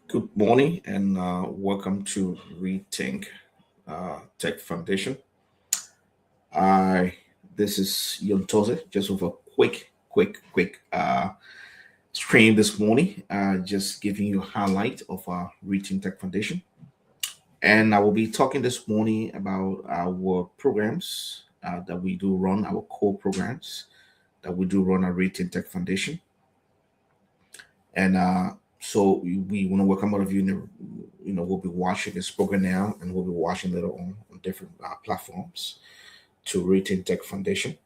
Good morning and welcome to ReThink Tech Foundation. I This is Yontose, just with a quick stream this morning. Just giving you a highlight of our ReThink Tech Foundation, and I will be talking this morning about our programs that we do run, our core programs that we do run at ReThink Tech Foundation. And so we want to welcome all of you. We'll be watching this program now, and we'll be watching later on different platforms to ReThink Tech Foundation.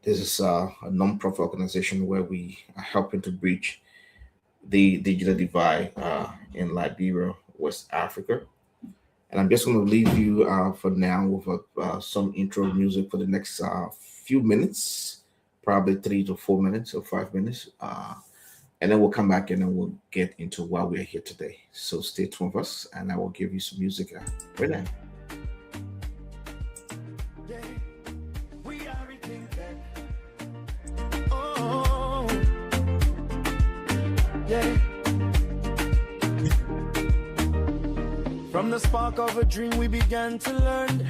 This is a non-profit organization where we are helping to bridge the digital divide in Liberia, West Africa. And I'm just going to leave you for now with some intro music for the next few minutes, probably 3 to 4 minutes or 5 minutes. And then we'll come back and then we'll get into why we're here today. So stay tuned with us, and I will give you some music right now. Yeah, we are ReThink Tech. Oh, yeah. From the spark of a dream, we began to learn.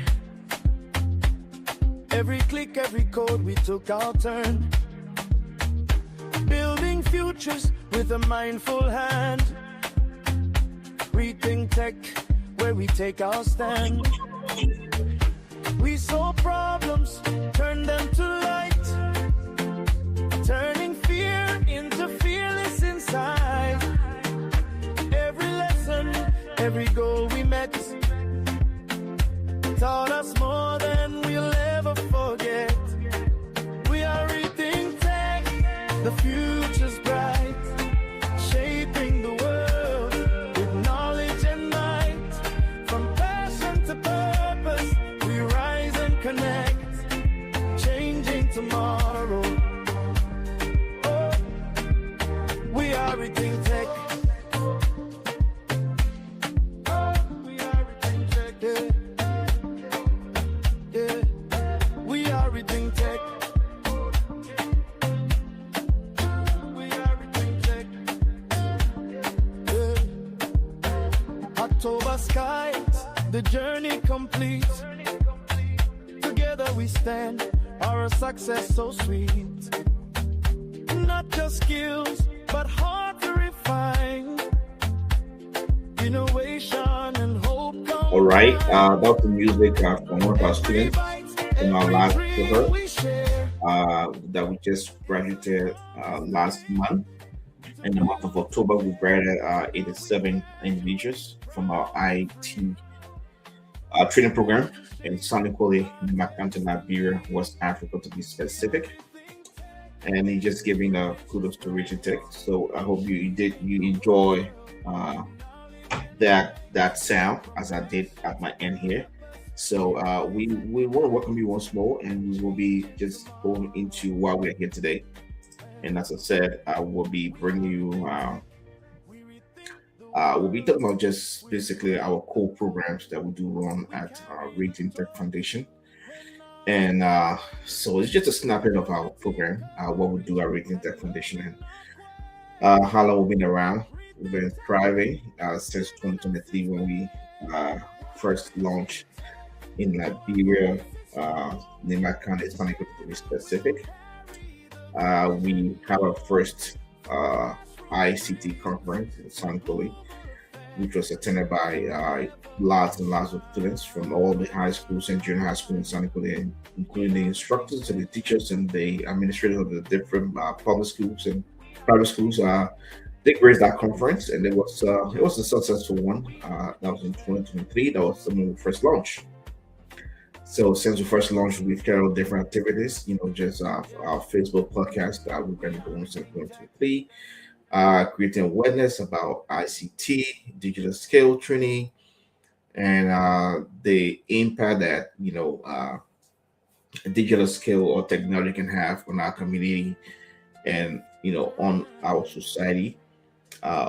Every click, every code, we took our turn. Building futures with a mindful hand. ReThink Tech, where we take our stand. We saw problems, turned them to light, turning fear into fearless insight. Every lesson, every goal we met, taught us more than we'll ever forget. We are ReThink Tech, the future's bright, shaping the world with knowledge and might. From passion to purpose, we rise and connect, changing tomorrow. Oh, we are ReThink Tech. Oh, we are ReThink Tech. Yeah, yeah. We are ReThink Tech. We are ReThink Tech. Yeah. October skies, the journey complete. Together we stand, our success so sweet. Not just skills, but heart to refine. Innovation and hope. All right, that was the music from one of our students from our last cohort that we just graduated last month. In the month of October, we graduated 87 individuals from our IT training program in Sonic in County, Liberia, West Africa to be specific. And he just giving kudos to Richard Tech. So I hope you enjoy that sound as I did at my end here. So we want to welcome you once more, and we will be just going into why we're here today. And as I said, I will be bringing you. We'll be talking about just basically our core programs that we do run at ReThink Tech Foundation. And so it's just a snippet of our program, what we do at ReThink Tech Foundation, and how long we've been around. We've been thriving since 2023 when we first launched in Liberia, Nima County, Hispanic to be specific. We have our first ICT conference in San Poli, which was attended by lots and lots of students from all the high schools and junior high schools in San Poli, including the instructors and the teachers and the administrators of the different public schools and private schools. They graced that conference, and it was a successful one. That was in 2023. That was when we first launched. So since we first launched, we've carried out different activities. Just our Facebook podcast that we've been doing since 2023, creating awareness about ICT, digital skill training, and the impact that digital skill or technology can have on our community and on our society.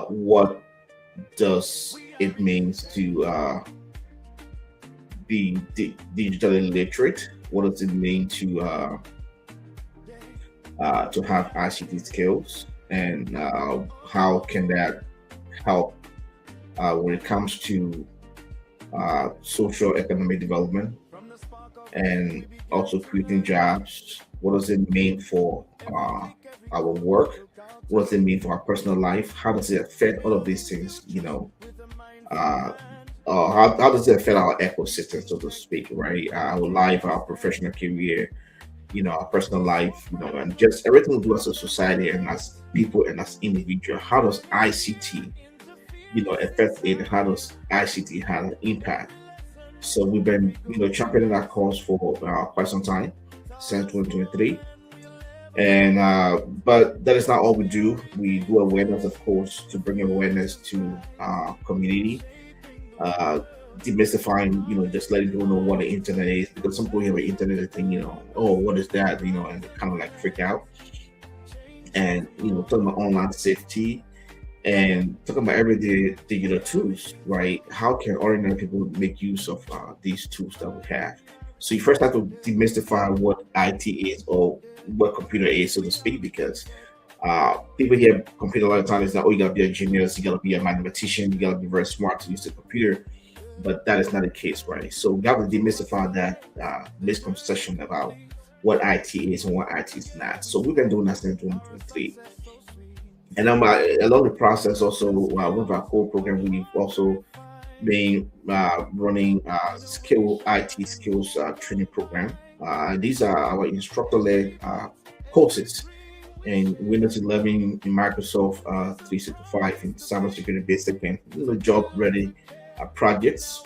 What does it mean to be digitally literate? What does it mean to have ICT skills, and how can that help when it comes to social economic development and also creating jobs. What does it mean for our work? What does it mean for our personal life? How does it affect all of these things? Uh, how does it affect our ecosystem, so to speak, right? Our life, our professional career, our personal life, and just everything we do as a society and as people and as individual. How does ICT, affect it? How does ICT have an impact? So we've been, championing that cause for quite some time, since 2023. And but that is not all we do. We do awareness, of course, to bring awareness to community, uh, demystifying, just letting people know what the internet is, because some people hear the internet and think, oh, what is that, and they kind of like freak out. And talking about online safety and talking about everyday digital tools, right? How can ordinary people make use of these tools that we have? So you first have to demystify what IT is, or what computer is, so to speak, because people hear computer a lot of times. It's like, oh, you gotta be a genius, you gotta be a mathematician, you gotta be very smart to use the computer, but that is not the case, right? So we have to demystify that misconception about what IT is and what IT is not. So we've been doing that since 2023. And along the process, also with our core program, we've also been running skill IT skills training program. These are our instructor-led courses in Windows 11, in Microsoft 365, in cybersecurity basic, and job-ready projects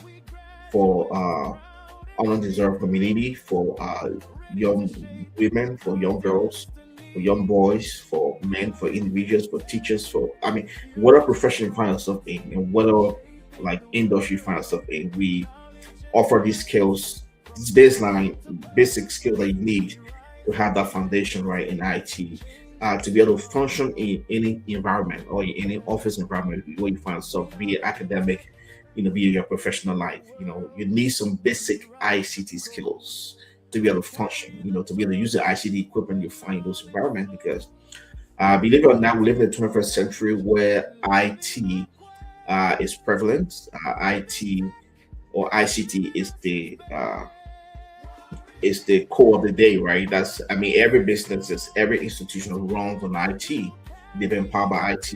for undeserved community, for young women, for young girls, for young boys, for men, for individuals, for teachers, for whatever profession you find yourself in, and whatever like industry you find yourself in, we offer these skills, this baseline, basic skills that you need to have that foundation right in IT, to be able to function in any environment or in any office environment where you find yourself, be it academic, be it your professional life. You need some basic ICT skills to be able to function, to be able to use the ICT equipment you find in those environments. Because believe it or not, we live in the 21st century where IT is prevalent. IT or ICT is the core of the day, right? Every business, every institution runs on IT. They've been powered by IT,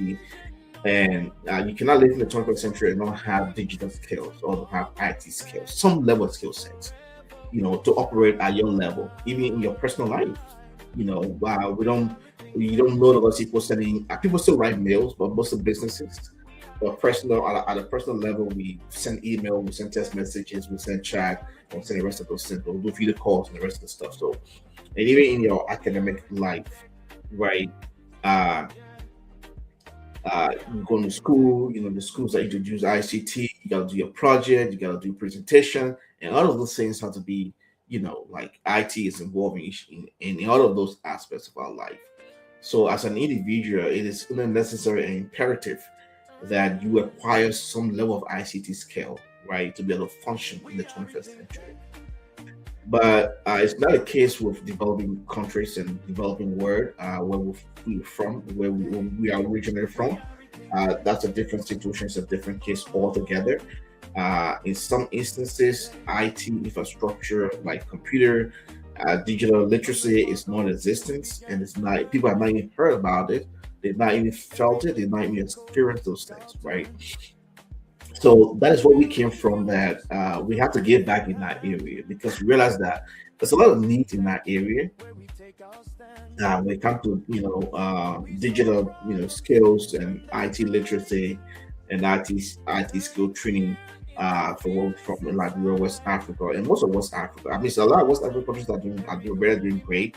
and you cannot live in the 21st century and not have digital skills or have IT skills, some level of skill sets, to operate at your level, even in your personal life. We don't, you don't know about people sending. People still write mails, but most of businesses, but personal at a personal level, we send email, we send text messages, we send chat, we send the rest of those things. We'll do video calls and the rest of the stuff. So, and even in your academic life, right? Uh, Going to school, the schools that introduce ICT, you got to do your project, you got to do presentation, and all of those things have to be, like IT is involved in all of those aspects of our life. So, as an individual, it is necessary and imperative that you acquire some level of ICT skill, right, to be able to function in the 21st century. But it's not a case with developing countries and developing world, we're from, where we are originally from. That's a different situation, it's a different case altogether. In some instances, IT infrastructure like computer, digital literacy is non-existent, and it's not, people have not even heard about it, they've not even felt it, they've not even experienced those things, right? So that is where we came from. That we have to get back in that area, because we realize that there's a lot of need in that area. When it comes to digital skills and IT literacy and IT skill training from Liberia, West Africa, and most of West Africa. It's a lot of West African countries are doing great.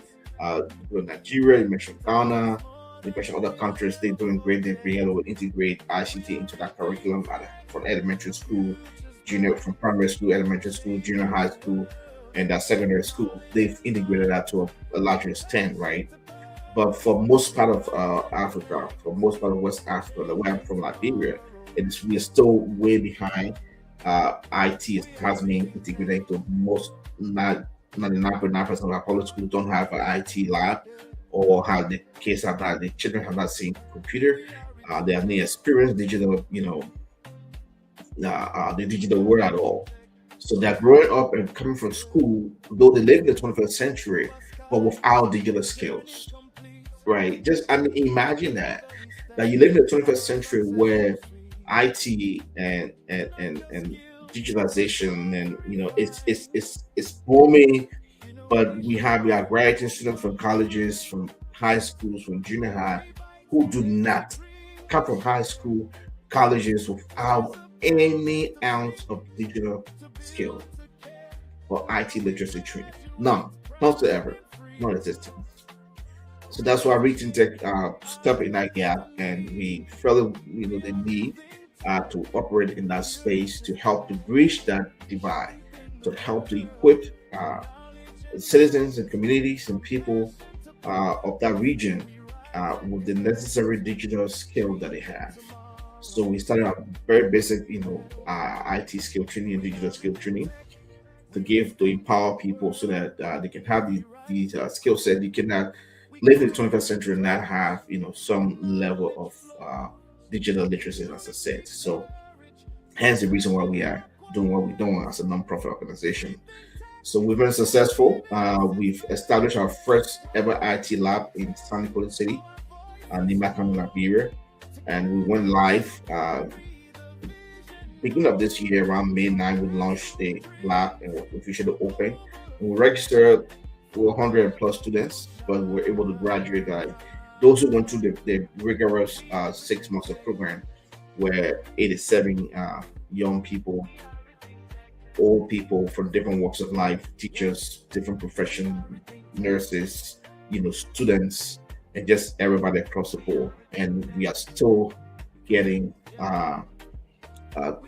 Nigeria, you mentioned Ghana, you mentioned other countries, they're doing great. They're being able to integrate ICT into that curriculum from elementary school, from primary school, elementary school, junior high school, and that secondary school. They've integrated that to a larger extent, right? But for most part of Africa, for most part of West Africa, the way I'm from, Liberia, we are still way behind. IT has been integrated into most, not 99.9% of our public schools don't have an IT lab, or have the kids the children have not seen computer. They have not experienced digital, the digital world at all. So they're growing up and coming from school, though they live in the 21st century, but without digital skills, right? Just I mean, imagine that you live in the 21st century where IT and digitalization and it's booming, but we are graduating students from colleges, from high schools, from junior high, who do not come from high school, colleges without any ounce of digital skill or IT literacy training. None, whatsoever, non-existent. So that's why ReThink Tech stepped in that gap, and we felt the need to operate in that space to help to bridge that divide, to help to equip citizens and communities and people of that region with the necessary digital skill that they have. So we started out very basic, IT skill training and digital skill training to empower people so that they can have these skill set. You cannot live in the 21st century and not have some level of digital literacy, as I said. So hence the reason why we are doing what we're doing as a non-profit organization. So we've been successful. We've established our first ever IT lab in San Nicolas City, Nimakan, Liberia, and we went live beginning of this year around May 9. We launched the lab and we officially open. And we registered 100 plus students, but we were able to graduate. Those who went through the rigorous 6 months of program were 87 young people, old people from different walks of life, teachers, different profession, nurses, students, and just everybody across the board. And we are still getting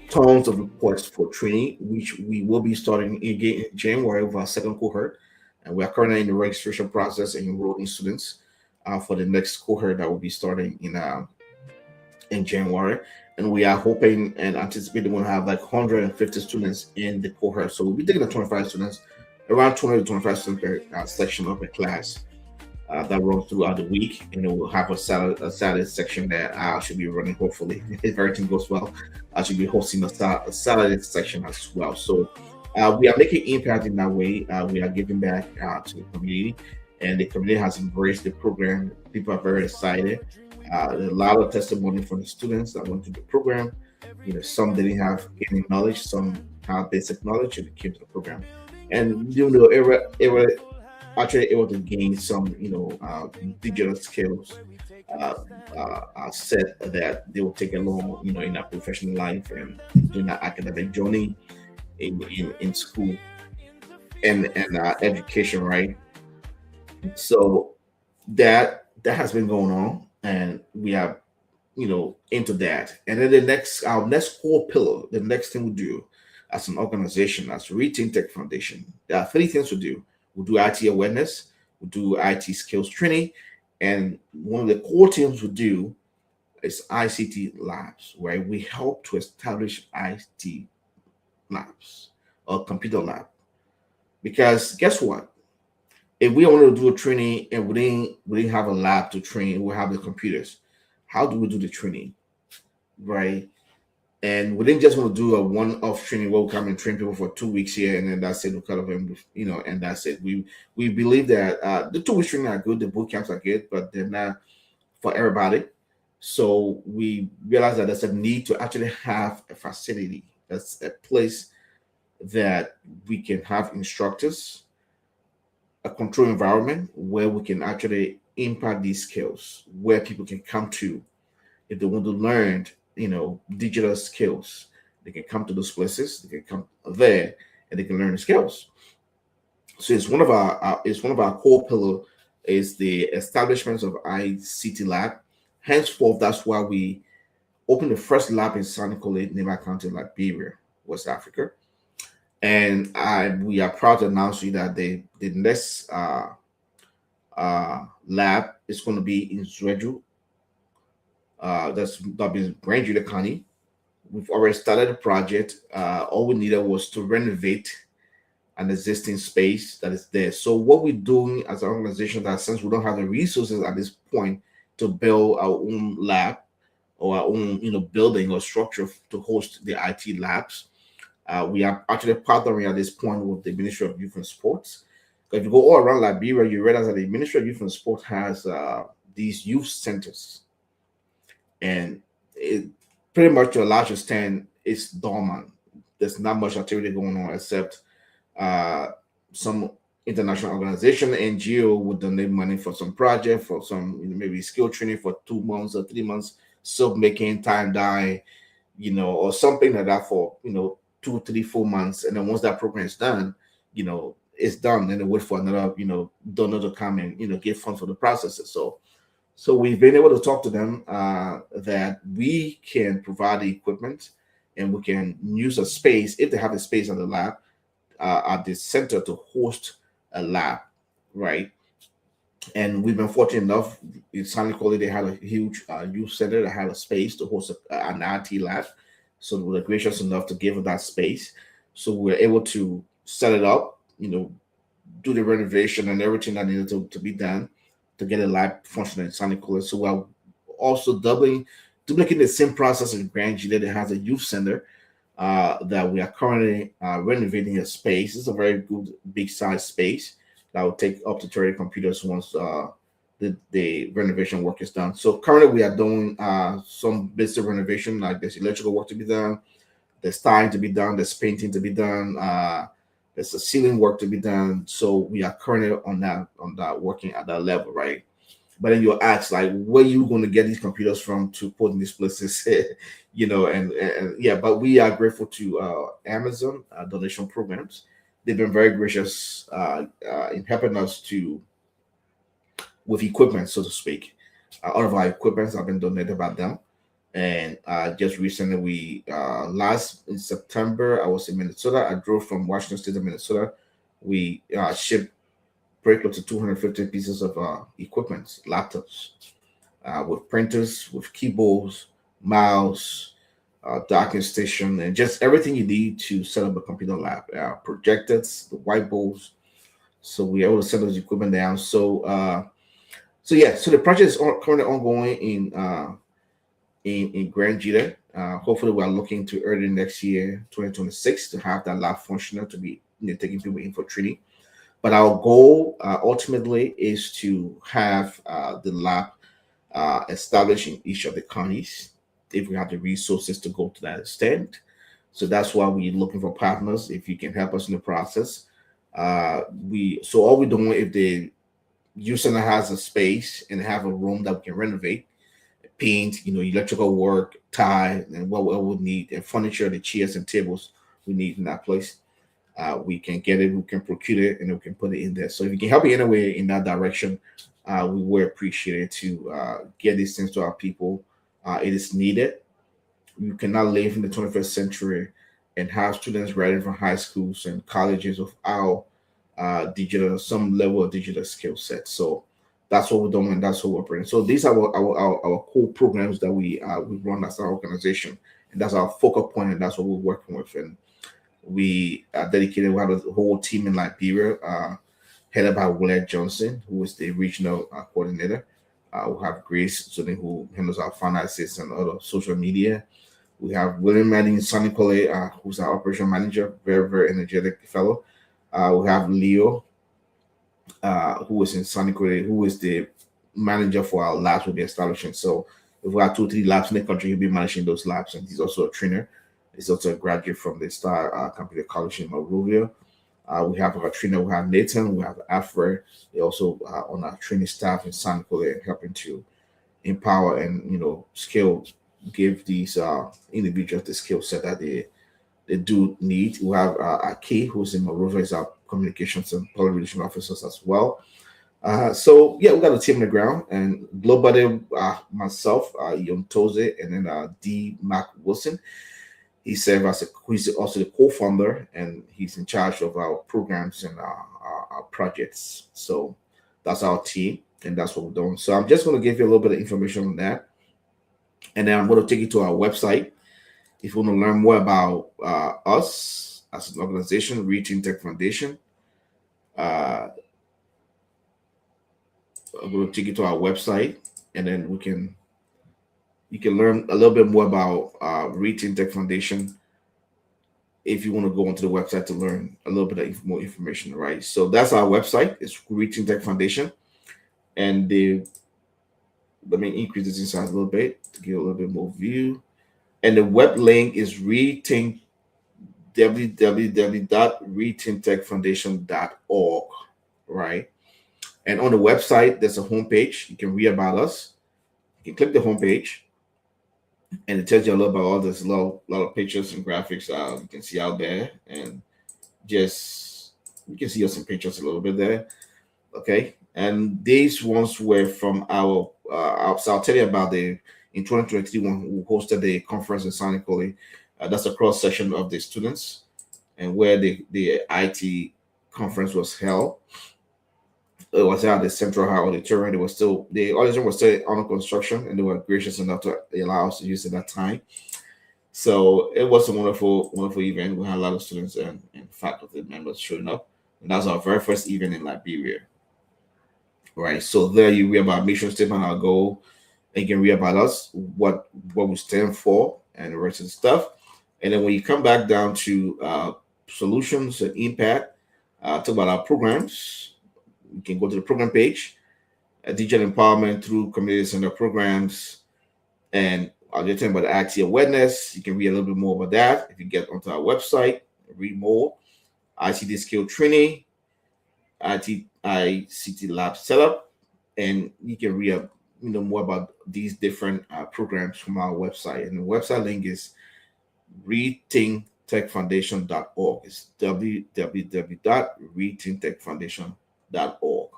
tons of requests for training, which we will be starting again in January with our second cohort. And we are currently in the registration process and enrolling students for the next cohort that will be starting in January. And we are hoping and anticipating we'll have like 150 students in the cohort. So we'll be taking the 25 students, around 20 to 25 students per section of a class that runs throughout the week. And then we'll have a Saturday section that I should be running, hopefully, if everything goes well. I should be hosting a Saturday section as well. So we are making impact in that way. We are giving back to the community, and the community has embraced the program. People are very excited. There's a lot of testimony from the students that went through the program. Some didn't have any knowledge, some have basic knowledge, and they came to the program. And they were actually able to gain some, digital skills set that they will take along, in their professional life and during their academic journey in school and education, right? So that has been going on, and we are into that. And then our next core pillar, the next thing we do as an organization, as ReThink Tech Foundation, there are three things we do. We do IT awareness, we do IT skills training, and one of the core things we do is ICT labs, where we help to establish IT labs or computer lab. Because guess what? If we want to do a training and we didn't have a lab to train, we have the computers. How do we do the training, right? And we didn't just want to do a one-off training where we come and train people for 2 weeks here and then that's it. We kind of, and that's it. We believe that the 2 weeks training are good, the boot camps are good, but they're not for everybody. So we realized that there's a need to actually have a facility, that's a place that we can have instructors, a controlled environment where we can actually impact these skills, where people can come to if they want to learn, digital skills. They can come to those places, they can come there, and they can learn the skills. So it's one of our core pillar is the establishment of ICT lab. Henceforth, that's why we opened the first lab in San Nicolas, Nima County, Liberia, West Africa. And we are proud to announce to you that the next lab is going to be in Zweju. That means Grand Julia County. We've already started the project. All we needed was to renovate an existing space that is there. So what we're doing as an organization, that since we don't have the resources at this point to build our own lab, or our own, building or structure to host the IT labs. We are actually partnering at this point with the Ministry of Youth and Sports. If you go all around Liberia, you realize that the Ministry of Youth and Sport has these youth centers, and it pretty much to a large extent it's dormant. There's not much activity going on except uh, some international organization, NGO, would donate money for some project, for some maybe skill training for 2 months or 3 months, soap making, time dye, or something like that for 2, 3, 4 months, and then once that program is done, it's done. Then they wait for another donor to come and give funds for the processes. So we've been able to talk to them that we can provide the equipment and we can use a space if they have a space at the lab at the center to host a lab, right? And we've been fortunate enough. In San Nicole, they had a huge youth center that had a space to host an IT lab. So they were gracious enough to give us that space. So we were able to set it up, do the renovation and everything that needed to be done to get a lab functioning in San Nicole. So we're also duplicating the same process in Grand Gila that has a youth center that we are currently renovating a space. It's a very good big size space that will take up to 30 computers once the renovation work is done. So currently we are doing some basic renovation, like there's electrical work to be done, there's tiling to be done, there's painting to be done, there's a ceiling work to be done. So we are currently on that working at that level, right? But then you'll ask, like, where you going to get these computers from to put in these places? And yeah, but we are grateful to Amazon donation programs. They've been very gracious in helping us to with equipment, so to speak. All of our equipments have been donated by them. And just recently, we last in September, I was in Minnesota. I drove from Washington State to Minnesota. We shipped very close to 250 pieces of equipment, laptops, with printers, with keyboards, mouse, docking station, and just everything you need to set up a computer lab. Projectors, the whiteboards. So we are able to set those equipment down. So yeah, so the project is currently ongoing in Grand Gila. Hopefully, we are looking to early next year, 2026, to have that lab functional to be taking people in for training. But our goal ultimately is to have the lab established in each of the counties if we have the resources to go to that extent. So that's why we're looking for partners. If you can help us in the process, so all we're doing, if the youth center has a space and have a room that we can renovate, paint, electrical work, tie, and what we would need, and furniture, the chairs and tables we need in that place. We can get it, we can procure it, and we can put it in there. So if you can help me anyway in that direction, we would appreciate it to get these things to our people. It is needed. You cannot live in the 21st century and have students graduating from high schools and colleges without some level of digital skill set. So that's what we're doing, and that's what we're bringing. So these are our core programs that we run as our organization, and that's our focal point, and that's what we're working with. And we are dedicated. We have a whole team in Liberia, headed by Willard Johnson, who is the regional coordinator. We have Grace Zuni, who handles our finances and other social media. We have William Manning Sonicole, who's our operation manager, very, very energetic fellow. We have Leo, who is in Sonicole, who is the manager for our labs we'll be establishing. So if we have 2, 3 labs in the country, he'll be managing those labs, and he's also a trainer. He's also a graduate from the Star Computer College in Monrovia. We have our trainer, we have Nathan, we have Afra. They also on our training staff in San Nicolas, helping to empower and skill, give these individuals the skill set that they do need. We have Aki, who's in Monrovia, is our communications and public relations officers as well. So yeah, we got a team on the ground, and globally, myself, Yon Toze, and then D. Mac Wilson. He's also the co-founder, and he's in charge of our programs and our projects. So that's our team, and that's what we're doing. So I'm just going to give you a little bit of information on that, and then I'm going to take you to our website. If you want to learn more about us as an organization, ReThink Tech Foundation, I'm going to take you to our website, and then we can You can learn a little bit more about ReThink Tech Foundation if you want to go onto the website to learn a little bit of more information, right? So that's our website. It's ReThink Tech Foundation, and the let me increase this inside a little bit to get a little bit more view. And the web link is rethink www.rethinktechfoundation.org, right? And on the website, there's a homepage. You can read about us. You can click the homepage, and it tells you a little about all this lot of pictures and graphics you can see out there, and just you can see some pictures a little bit there. Okay, and these ones were from so I'll tell you about the in 2023 when we hosted the conference in San Nicole. That's a cross section of the students and where the IT conference was held. It was at the Central High Auditorium. The auditorium was still under construction, and they were gracious enough to allow us to use it at that time. So it was a wonderful event. We had a lot of students and faculty members showing up, and that was our very first event in Liberia. Right. So there you read about mission statement, our goal, and you can read about us, what we stand for, and the rest of the stuff. And then when you come back down to solutions and impact, talk about our programs. You can go to the program page, digital empowerment through community center programs, and I'll just tell you about the IT awareness. You can read a little bit more about that if you get onto our website, read more. ICT skill training, ICT lab setup, and you can read more about these different programs from our website. And the website link is rethinktechfoundation.org. It's www.rethinktechfoundation.org.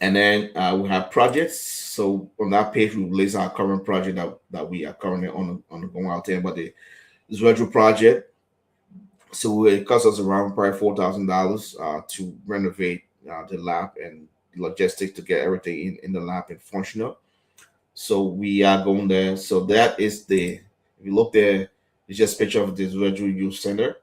And then we have projects. So on that page, we list our current project that we are currently on going out there, but the Zwedru project. So it costs us around probably $4,000 to renovate the lab and logistics to get everything in the lab and functional. So we are going there. So that is if you look there, it's just a picture of this virtual youth center.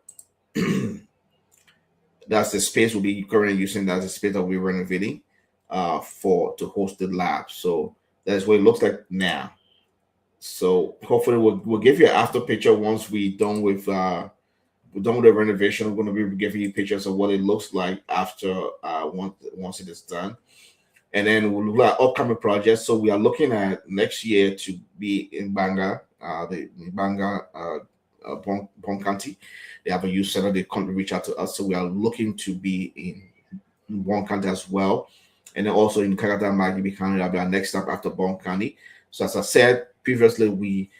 That's the space we'll be currently using. That's the space that we're renovating to host the lab. So that's what it looks like now. So hopefully we'll give you an after picture once we're done with the renovation. I'm going to be giving you pictures of what it looks like after once it is done. And then we'll look at upcoming projects. So we are looking at next year to be in Banga, Bon County. They have a youth center. They come to reach out to us. So we are looking to be in Bon County as well. And then also in Kagata Magibi County, that'll be our next stop after Bon County. So as I said previously, we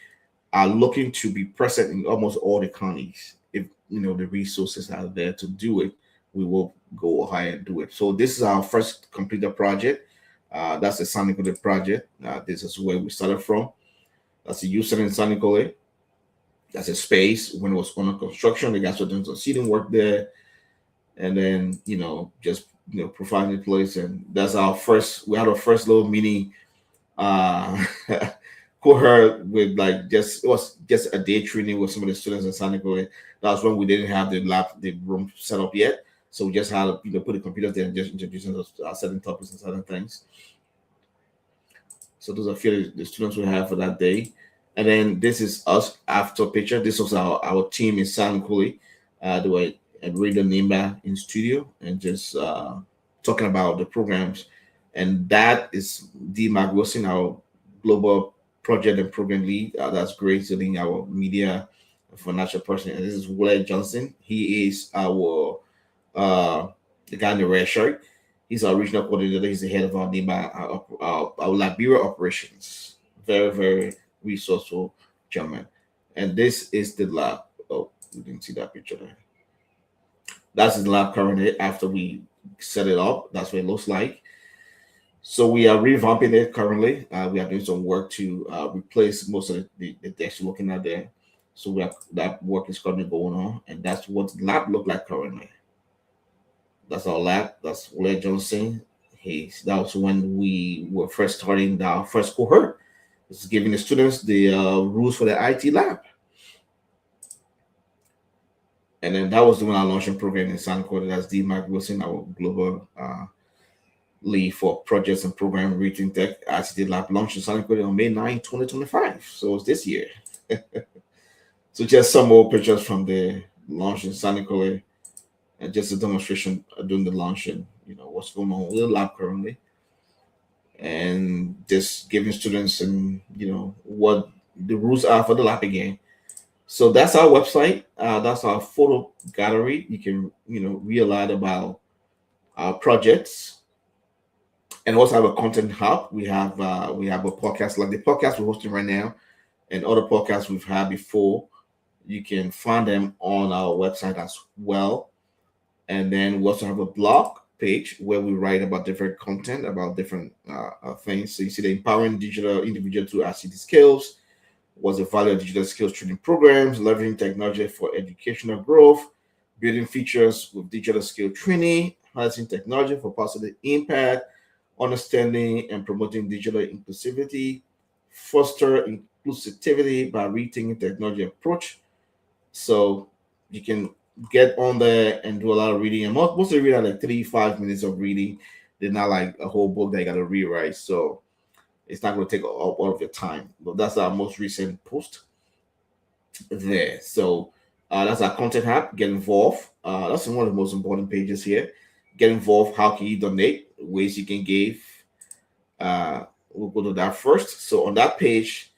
are looking to be present in almost all the counties. If the resources are there to do it, we will go ahead and do it. So this is our first completed project. That's the San Nicole project. This is where we started from. That's the youth center in San Nicole. That's a space when it was under construction. They got doing some seating work there, and then just providing the place. And that's our first. We had our first little mini cohort with it was just a day training with some of the students in San Nicole. That was when we didn't have the room set up yet. So we just had to put the computers there and just introducing us to certain topics and certain things. So those are a few of the students we have for that day. And then this is us after picture. This was our team in San Nicole. They were at Radio Nimba in studio and just talking about the programs. And that is D. Mark Wilson, our global project and program lead. That's Grace leading our media financial person. And this is Willa Johnson. He is our the guy in the red shirt. He's our regional coordinator. He's the head of our NIMA, our Liberia operations. Very, very resourceful gentleman. And this is the lab. Oh, we didn't see that picture there. That's the lab currently after we set it up. That's what it looks like. So we are revamping it currently. We are doing some work to replace most of the decks you're looking at there. So that work is currently going on, and that's what the lab look like currently. That's our lab. That's Willa Johnson. That was when we were first starting our first cohort. This is giving the students the rules for the IT lab. And then that was doing our launching program in San Nicole. That's D. Mark Wilson, our global lead for projects and program ReThink Tech ICT Lab launch in Southern Korea on May 9, 2025. So it's this year. So just some more pictures from the launch in Southern Korea and just a demonstration during the launch and what's going on with the lab currently and just giving students and what the rules are for the lab again. So that's our website. That's our photo gallery. You can read a lot about our projects and also have a content hub. We have a podcast like the podcast we're hosting right now and other podcasts we've had before. You can find them on our website as well. And then we also have a blog page where we write about different content about different things. So you see the empowering digital individual through ICT skills, what's the value of digital skills training programs, leveraging technology for educational growth, building features with digital skill training, harnessing technology for positive impact, understanding and promoting digital inclusivity, foster inclusivity by rethinking technology approach. So you can get on there and do a lot of reading. And most of the read are like 3 5 minutes of reading. They're not like a whole book that you got to read, right? So it's not going to take all of your time. But that's our most recent post there. So that's our content hub. Get involved. That's one of the most important pages here. Get involved. How can you donate? Ways you can give. We'll go to that first. So on that page,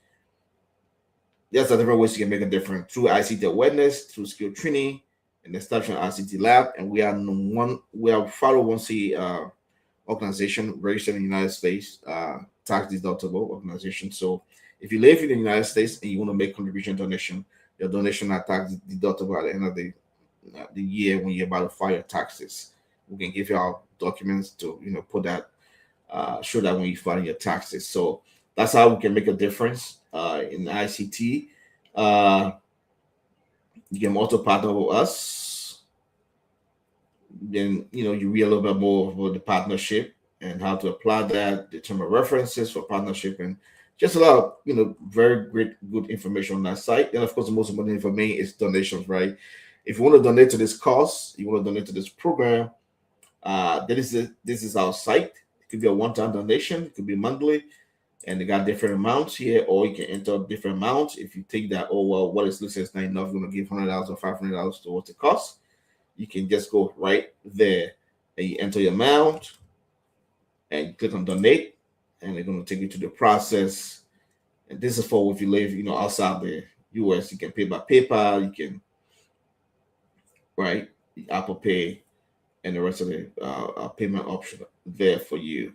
there's a different ways you can make a difference through ICT awareness, through skill training, and establishing ICT lab. And we are 501c organization registered in the United States, tax deductible organization. So if you live in the United States and you want to make contribution donation, your donation are tax deductible at the end of the year when you're about to file your taxes. We can give you our documents to put that show that when you file your taxes. So that's how we can make a difference in ICT. You can also partner with us. Then you read a little bit more about the partnership and how to apply that, determine references for partnership, and just a lot of very great good information on that site. And of course, the most important thing for me is donations, right? If you want to donate to this cause, you want to donate to this program, this is our site. It could be a one-time donation, it could be monthly, and they got different amounts here, or you can enter different amounts. If you think that, oh well, what is listed is not enough, you're gonna give $100 or $500 towards the cost, you can just go right there and you enter your amount and you click on donate, and they're gonna take you to the process. And this is for if you live, outside the US, you can pay by PayPal, you can right Apple Pay, and the rest of the payment option there for you.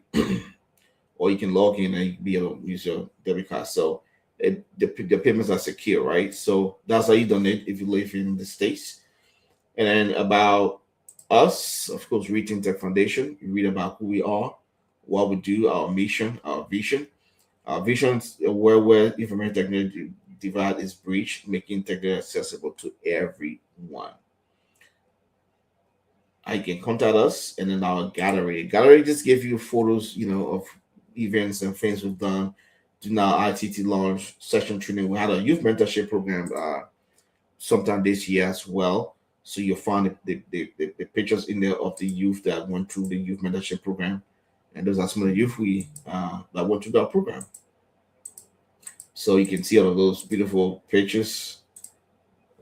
Or you can log in and be able to use your debit card. So the payments are secure, right? So that's how you donate if you live in the States. And then about us, of course, ReThink Tech Foundation. You read about who we are, what we do, our mission, our vision. Our vision where information technology divide is breached, making technology accessible to everyone. I can contact us, and then our gallery. Gallery just give you photos, of events and things we've done. Do now ITT launch session training. We had a youth mentorship program sometime this year as well. So you'll find the pictures in there of the youth that went through the youth mentorship program, and those are some of the youth we that went through that program. So you can see all of those beautiful pictures.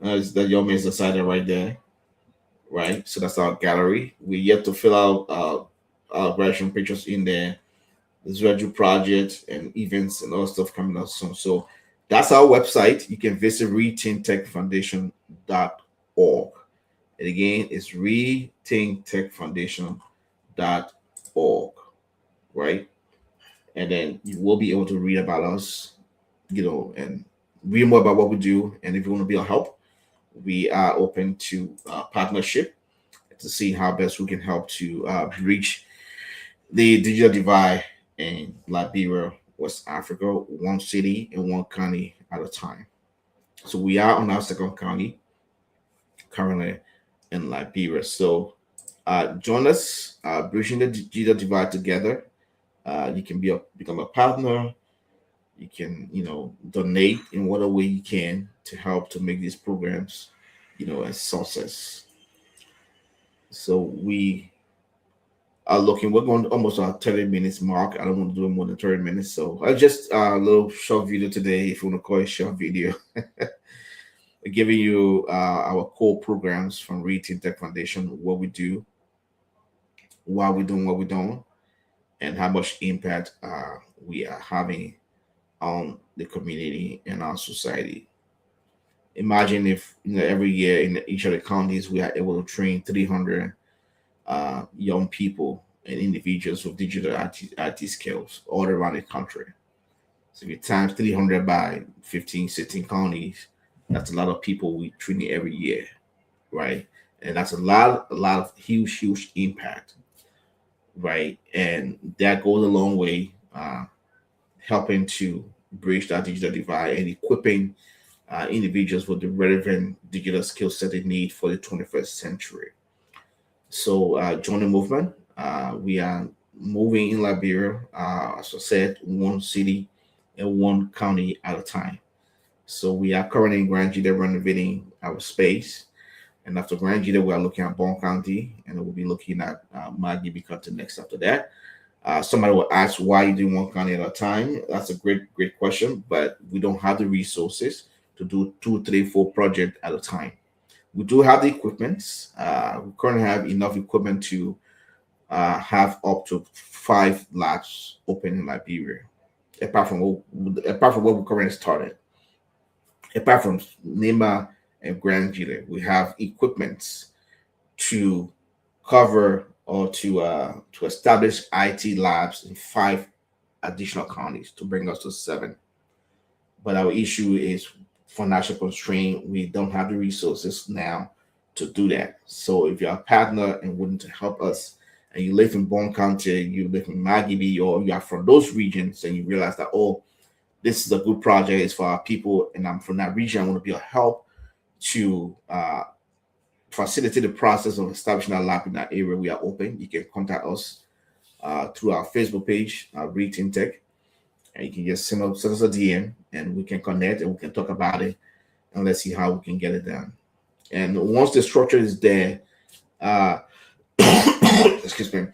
That young man's decided right there, right? So that's our gallery. We yet to fill out our graduation pictures in there. There's graduate projects and events and all stuff coming out soon. So that's our website. You can visit rethinktechfoundation.org. And again, it's rethinktechfoundation.org, right? And then you will be able to read about us, and read more about what we do. And if you want to be a help, we are open to partnership to see how best we can help to reach the digital divide in Liberia, West Africa, one city and one county at a time. So we are on our second county currently in Liberia. So join us, bridging the digital divide together. You can become a partner. You can, donate in whatever way you can to help to make these programs, a success. So we Looking, we're going almost our 30 minutes mark. I don't want to do more than 30 minutes. So I just a little short video today, if you want to call it short video, giving you our core programs from ReThink Tech Foundation, what we do, why we're doing what we're doing, and how much impact we are having on the community and our society. Imagine if every year in each of the counties we are able to train 300 young people and individuals with digital IT skills all around the country. So if you times 300 by 15, 16 counties, that's a lot of people we train every year, right? And that's a lot of huge impact, right? And that goes a long way, helping to bridge that digital divide and equipping individuals with the relevant digital skill set they need for the 21st century. So join the movement. We are moving in Liberia, as I said, one city and one county at a time. So we are currently in Grand Gita renovating our space. And after Grand Gita, we are looking at Bon County, and we'll be looking at Maggie County next after that. Somebody will ask why you do one county at a time. That's a great question, but we don't have the resources to do 2, 3, 4 projects at a time. We do have the equipment. We currently have enough equipment to have up to 5 labs open in Liberia, apart from what we currently started. Apart from Nima and Grand Gila, we have equipment to cover or to establish IT labs in 5 additional counties to bring us to 7. But our issue is financial constraint. We don't have the resources now to do that. So if you're a partner and willing to help us, and you live in Bon County, you live in Maggie, or you are from those regions, and you realize that, oh, this is a good project, it's for our people, and I'm from that region, I want to be a help to facilitate the process of establishing a lab in that area, we are open. You can contact us through our Facebook page, ReThink Tech, and you can just send us a DM, and we can connect and we can talk about it, and let's see how we can get it done. And once the structure is there, excuse me,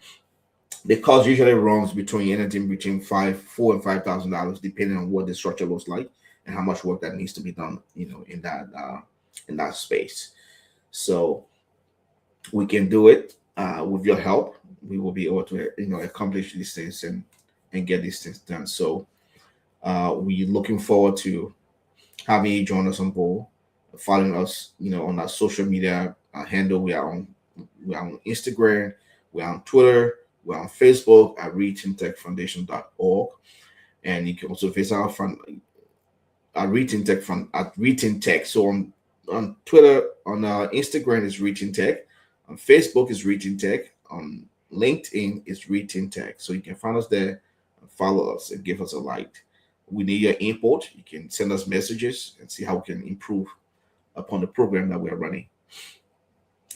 the cost usually runs between anything between $4,000 and $5,000, depending on what the structure looks like and how much work that needs to be done, in that space. So we can do it with your help. We will be able to, accomplish these things and get these things done. So we're looking forward to having you join us on board, following us, on our social media handle. We are on Instagram, we're on Twitter, we're on Facebook at readthinktechfoundation.org, and you can also visit our fund at ReThink Tech. So on Twitter, on Instagram is ReThink Tech, on Facebook is ReThink Tech, on LinkedIn is ReThink Tech. So you can find us there, and follow us, and give us a like. We need your input. You can send us messages and see how we can improve upon the program that we're running.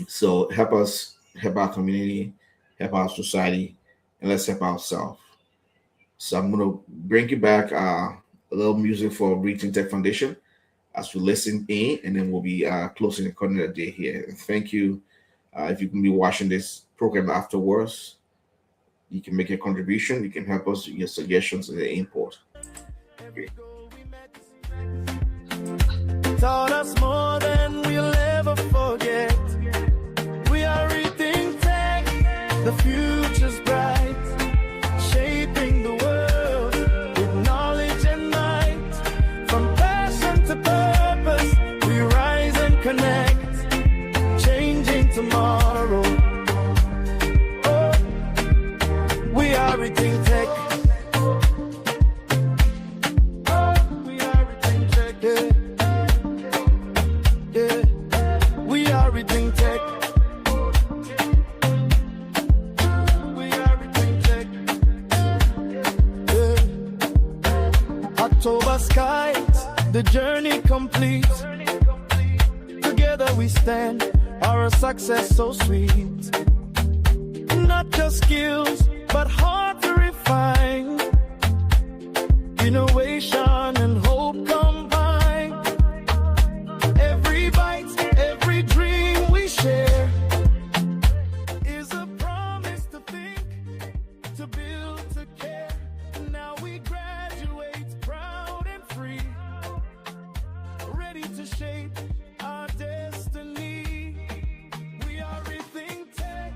So help us, help our community, help our society, and let's help ourselves. So I'm going to bring you back a little music for ReThink Tech Foundation as we listen in, and then we'll be closing the corner of the day here. And thank you. If you can be watching this program afterwards, you can make a contribution. You can help us with your suggestions and the input. Okay. Taught us more than we'll ever forget. We are ReThink Tech, the future's bright, shaping the world with knowledge and might. From passion to purpose, we rise and connect, changing tomorrow. Oh, we are ReThink Tech. The journey complete. Together we stand, our success so sweet. Not just skills, but heart to refine. Innovation and hope combine. Every bite, every dream we share is a promise to think. ready to shape our destiny. We are ReThink Tech,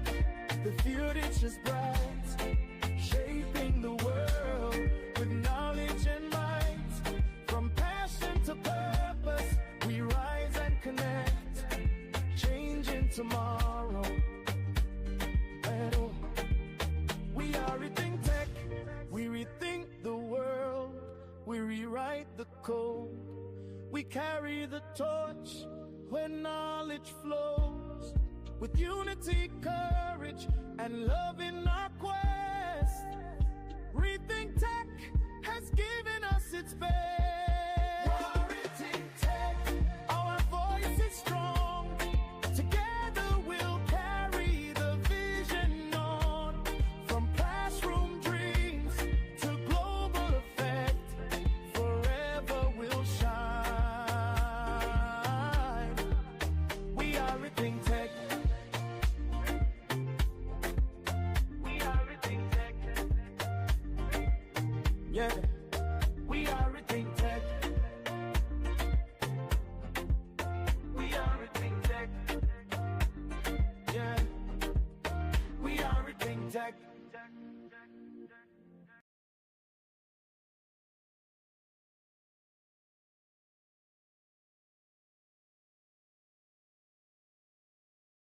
the future's bright, shaping the world with knowledge and might. From passion to purpose, we rise and connect, changing tomorrow. We are ReThink Tech, we rethink the world, we rewrite the code, we carry the torch where knowledge flows, with unity, courage, and love in our quest. ReThink Tech has given us its best. ReThink Tech, our voice is strong. Together we'll carry the vision on. From classroom dreams to global effect, forever we'll shine. We are ReThink Tech. We are ReThink Tech. Yeah.